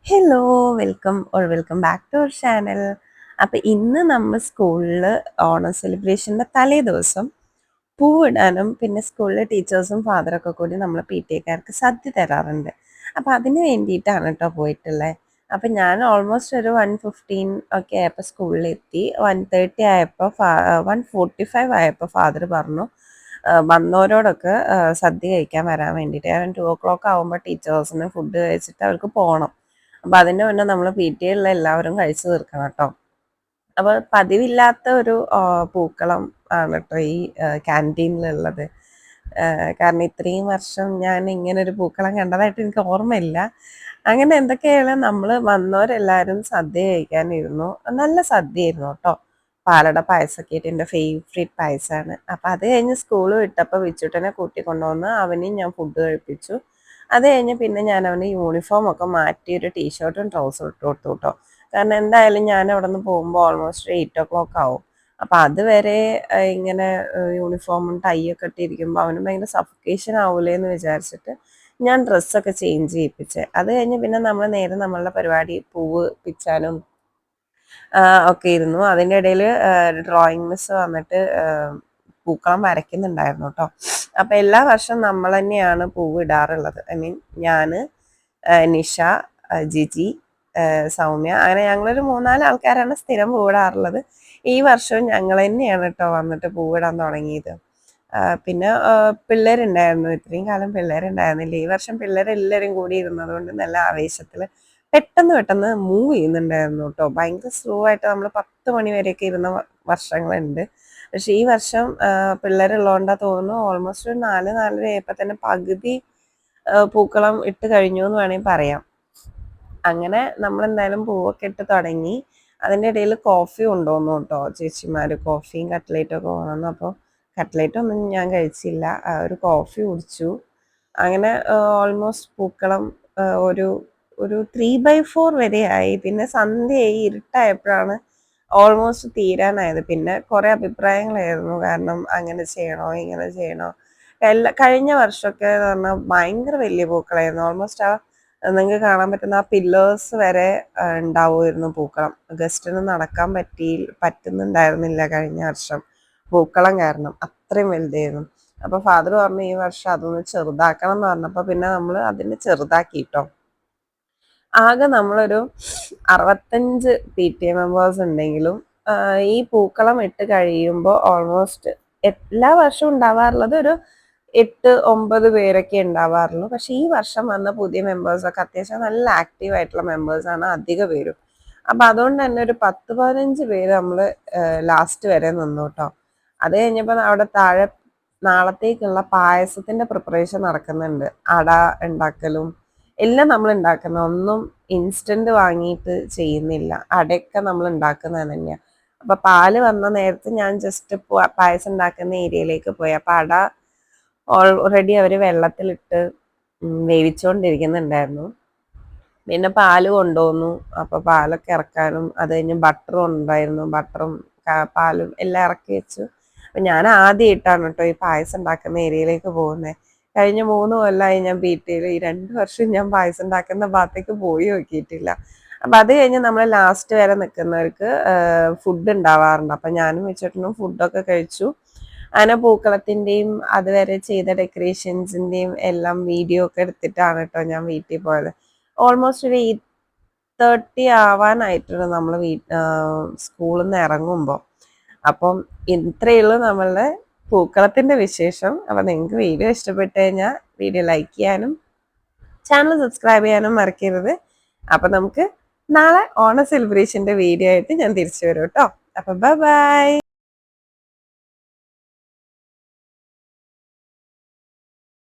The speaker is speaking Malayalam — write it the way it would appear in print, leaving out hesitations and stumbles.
Hello welcome back to our channel. അപ്പം ഇന്ന് നമ്മൾ സ്കൂളിൽ ഓണം സെലിബ്രേഷൻ്റെ തലേ ദിവസം പൂവിടാനും പിന്നെ സ്കൂളിലെ ടീച്ചേഴ്സും ഫാദറൊക്കെ കൂടി നമ്മൾ പി ടി എക്കാർക്ക് സദ്യ തരാറുണ്ട്. അപ്പം അതിന് വേണ്ടിയിട്ടാണ് കേട്ടോ പോയിട്ടുള്ളത്. അപ്പം ഞാൻ ഓൾമോസ്റ്റ് ഒരു 1:15 ഒക്കെ ആയപ്പോൾ സ്കൂളിലെത്തി. 1:30 ആയപ്പോൾ 1:45 ആയപ്പോൾ ഫാദർ പറഞ്ഞു വന്നവരോടൊക്കെ സദ്യ കഴിക്കാൻ വരാൻ വേണ്ടിയിട്ട്. കാരണം 2 o'clock ആകുമ്പോൾ ടീച്ചേഴ്സിന് ഫുഡ് കഴിച്ചിട്ട് അവർക്ക് പോകണം. അപ്പം അതിൻ്റെ മുന്നേ നമ്മൾ പി ടി എയിലുള്ള എല്ലാവരും കഴിച്ചു തീർക്കണം കേട്ടോ. അപ്പോൾ പതിവില്ലാത്ത ഒരു പൂക്കളം ആണ് കേട്ടോ ഈ ക്യാൻറ്റീനിലുള്ളത്. കാരണം ഇത്രയും വർഷം ഞാൻ ഇങ്ങനെ ഒരു പൂക്കളം കണ്ടതായിട്ട് എനിക്ക് ഓർമ്മയില്ല. അങ്ങനെ എന്തൊക്കെയാണ് നമ്മൾ വന്നവരെല്ലാവരും സദ്യ കഴിക്കാനിരുന്നു. നല്ല സദ്യയായിരുന്നു കേട്ടോ. പാലട പായസമൊക്കെ ആയിട്ട് എൻ്റെ ഫേവറേറ്റ് പായസമാണ്. അപ്പം അത് കഴിഞ്ഞ് സ്കൂൾ വിട്ടപ്പോൾ വിച്ചുട്ടനെ കൂട്ടിക്കൊണ്ടുവന്ന് അവനെയും ഞാൻ ഫുഡ് കഴിപ്പിച്ചു. അത് കഴിഞ്ഞ് പിന്നെ ഞാൻ അവന് യൂണിഫോം ഒക്കെ മാറ്റി ഒരു ടീഷർട്ടും ട്രൗസറും ഇട്ട് കൊടുത്തു കേട്ടോ. കാരണം എന്തായാലും ഞാൻ അവിടെ നിന്ന് പോകുമ്പോൾ ഓൾമോസ്റ്റ് 8 o'clock ആവും. അപ്പം അതുവരെ ഇങ്ങനെ യൂണിഫോമും ടൈ ഒക്കെ ഇട്ടിരിക്കുമ്പോൾ അവന് ഭയങ്കര സഫക്കേഷൻ ആവൂലേ എന്ന് വിചാരിച്ചിട്ട് ഞാൻ ഡ്രസ്സൊക്കെ ചേഞ്ച് ചെയ്യിപ്പിച്ചേ. അത് കഴിഞ്ഞ് പിന്നെ നമ്മൾ നേരെ നമ്മളുടെ പരിപാടി പൂവ് പിച്ചാനും ഒക്കെ ഇരുന്നു. അതിൻ്റെ ഇടയിൽ ഡ്രോയിങ് മിസ് വന്നിട്ട് പൂക്കളം വരയ്ക്കുന്നുണ്ടായിരുന്നു കേട്ടോ. അപ്പം എല്ലാ വർഷവും നമ്മൾ തന്നെയാണ് പൂവ് ഇടാറുള്ളത്. ഐ മീൻ ഞാൻ, നിഷ, ജിജി, സൗമ്യ, അങ്ങനെ ഞങ്ങളൊരു 3-4 ആൾക്കാരാണ് സ്ഥിരം പൂവിടാറുള്ളത്. ഈ വർഷവും ഞങ്ങൾ തന്നെയാണ് കേട്ടോ വന്നിട്ട് പൂവിടാൻ തുടങ്ങിയത്. പിന്നെ പിള്ളേരുണ്ടായിരുന്നു. ഇത്രയും കാലം പിള്ളേരുണ്ടായിരുന്നില്ല. ഈ വർഷം പിള്ളേരെല്ലാവരും കൂടി ഇരുന്നത് കൊണ്ട് നല്ല ആവേശത്തിൽ പെട്ടെന്ന് മൂവ് ചെയ്യുന്നുണ്ടായിരുന്നു കേട്ടോ. ഭയങ്കര സ്ലോ ആയിട്ട് നമ്മൾ 10 മണി വരെയൊക്കെ ഇരുന്ന വർഷങ്ങളുണ്ട്. പക്ഷെ ഈ വർഷം പിള്ളേരുള്ളതുകൊണ്ടാണ് തോന്നുന്നു ഓൾമോസ്റ്റ് ഒരു 4-4:30 ആയപ്പോൾ തന്നെ പകുതി പൂക്കളം ഇട്ട് കഴിഞ്ഞു എന്ന് വേണമെങ്കിൽ പറയാം. അങ്ങനെ നമ്മളെന്തായാലും പൂവൊക്കെ ഇട്ട് തുടങ്ങി. അതിൻ്റെ ഇടയിൽ കോഫി കൊണ്ടുവന്നു കേട്ടോ ചേച്ചിമാർ. കോഫിയും കട്ട്ലേറ്റും ഒക്കെ കൊണ്ടുവന്നു. അപ്പോൾ കട്ട്ലേറ്റൊന്നും ഞാൻ കഴിച്ചില്ല. ഒരു കോഫി കുടിച്ചു. അങ്ങനെ ഓൾമോസ്റ്റ് പൂക്കളം ഒരു ഒരു 3/4 വരെ ആയി. പിന്നെ സന്ധ്യയായി, ഇരുട്ടായപ്പോഴാണ് ഓൾമോസ്റ്റ് തീരാനായത്. പിന്നെ കുറേ അഭിപ്രായങ്ങളായിരുന്നു. കാരണം അങ്ങനെ ചെയ്യണോ ഇങ്ങനെ ചെയ്യണോ. കഴിഞ്ഞ വർഷമൊക്കെ എന്ന് പറഞ്ഞാൽ ഭയങ്കര വലിയ പൂക്കളായിരുന്നു. ഓൾമോസ്റ്റ് നിങ്ങൾക്ക് കാണാൻ പറ്റുന്ന ആ പില്ലേഴ്സ് വരെ ഉണ്ടാവുമായിരുന്നു പൂക്കളം. ഗസ്റ്റിന് നടക്കാൻ പറ്റുന്നുണ്ടായിരുന്നില്ല കഴിഞ്ഞ വർഷം പൂക്കളം കാരണം. അത്രയും വലുതായിരുന്നു. അപ്പോൾ ഫാദർ പറഞ്ഞു ഈ വർഷം അതൊന്ന് ചെറുതാക്കണം എന്ന് പറഞ്ഞപ്പോൾ പിന്നെ നമ്മൾ അതിനെ ചെറുതാക്കി കേട്ടോ. ആകെ നമ്മളൊരു 65 പി ടി എ മെമ്പേഴ്സ് ഉണ്ടെങ്കിലും ഈ പൂക്കളം ഇട്ട് കഴിയുമ്പോൾ ഓൾമോസ്റ്റ് എല്ലാ വർഷവും ഉണ്ടാവാറുള്ളത് ഒരു 8-9 പേരൊക്കെ ഉണ്ടാവാറുള്ളൂ. പക്ഷെ ഈ വർഷം വന്ന പുതിയ മെമ്പേഴ്സൊക്കെ അത്യാവശ്യം നല്ല ആക്റ്റീവ് ആയിട്ടുള്ള മെമ്പേഴ്സാണ് അധിക പേരും. അപ്പം അതുകൊണ്ട് തന്നെ ഒരു 10-15 പേര് നമ്മൾ ലാസ്റ്റ് വരെ നിന്നു കേട്ടോ. അത് കഴിഞ്ഞപ്പോൾ അവിടെ താഴെ നാളത്തേക്കുള്ള പായസത്തിന്റെ പ്രിപ്പറേഷൻ നടക്കുന്നുണ്ട്. അട ഉണ്ടാക്കലും എല്ലാം നമ്മൾ ഉണ്ടാക്കുന്ന, ഒന്നും ഇൻസ്റ്റന്റ് വാങ്ങിയിട്ട് ചെയ്യുന്നില്ല. അടയൊക്കെ നമ്മൾ ഉണ്ടാക്കുന്നത് തന്നെയാണ്. അപ്പൊ പാല് വന്ന നേരത്ത് ഞാൻ ജസ്റ്റ് പായസം ഉണ്ടാക്കുന്ന ഏരിയയിലേക്ക് പോയി. അപ്പൊ അട ഓൾറെഡി അവര് വെള്ളത്തിലിട്ട് വേവിച്ചുകൊണ്ടിരിക്കുന്നുണ്ടായിരുന്നു. പിന്നെ പാല് കൊണ്ടുവന്നു. അപ്പൊ പാലൊക്കെ ഇറക്കാനും അത് കഴിഞ്ഞ് ബട്ടറും ഉണ്ടായിരുന്നു. ബട്ടറും പാലും എല്ലാം ഇറക്കി വെച്ചു. അപ്പൊ ഞാൻ ആദ്യമായിട്ടാണ് കേട്ടോ ഈ പായസം ഉണ്ടാക്കുന്ന ഏരിയയിലേക്ക് പോകുന്നത്. കഴിഞ്ഞ 3 കൊല്ലമായി ഞാൻ പി ടി എയിൽ. ഈ 2 വർഷം ഞാൻ പായസം ഉണ്ടാക്കുന്ന ഭാഗത്തേക്ക് പോയി നോക്കിയിട്ടില്ല. അപ്പൊ അത് കഴിഞ്ഞ് നമ്മൾ ലാസ്റ്റ് വരെ നിൽക്കുന്നവർക്ക് ഫുഡ് ഉണ്ടാവാറുണ്ട്. അപ്പൊ ഞാനും വെച്ചിട്ടും ഫുഡൊക്കെ കഴിച്ചു. അങ്ങനെ പൂക്കളത്തിന്റെയും അതുവരെ ചെയ്ത ഡെക്കറേഷൻസിന്റെയും എല്ലാം വീഡിയോ ഒക്കെ എടുത്തിട്ടാണ് കേട്ടോ ഞാൻ വീട്ടിൽ പോയത്. ഓൾമോസ്റ്റ് ഒരു 8:30 ആവാനായിട്ടുണ്ട് നമ്മൾ സ്കൂളിൽ നിന്ന് ഇറങ്ങുമ്പോൾ. അപ്പം ഇത്രയേ ഉള്ളൂ നമ്മളുടെ പൂക്കളത്തിന്റെ വിശേഷം. അപ്പം നിങ്ങൾക്ക് വീഡിയോ ഇഷ്ടപ്പെട്ട് കഴിഞ്ഞാൽ വീഡിയോ ലൈക്ക് ചെയ്യാനും ചാനൽ സബ്സ്ക്രൈബ് ചെയ്യാനും മറക്കരുത്. അപ്പം നമുക്ക് നാളെ ഓണ സെലിബ്രേഷന്റെ വീഡിയോ ആയിട്ട് ഞാൻ തിരിച്ചു വരും കേട്ടോ. അപ്പം ബൈ.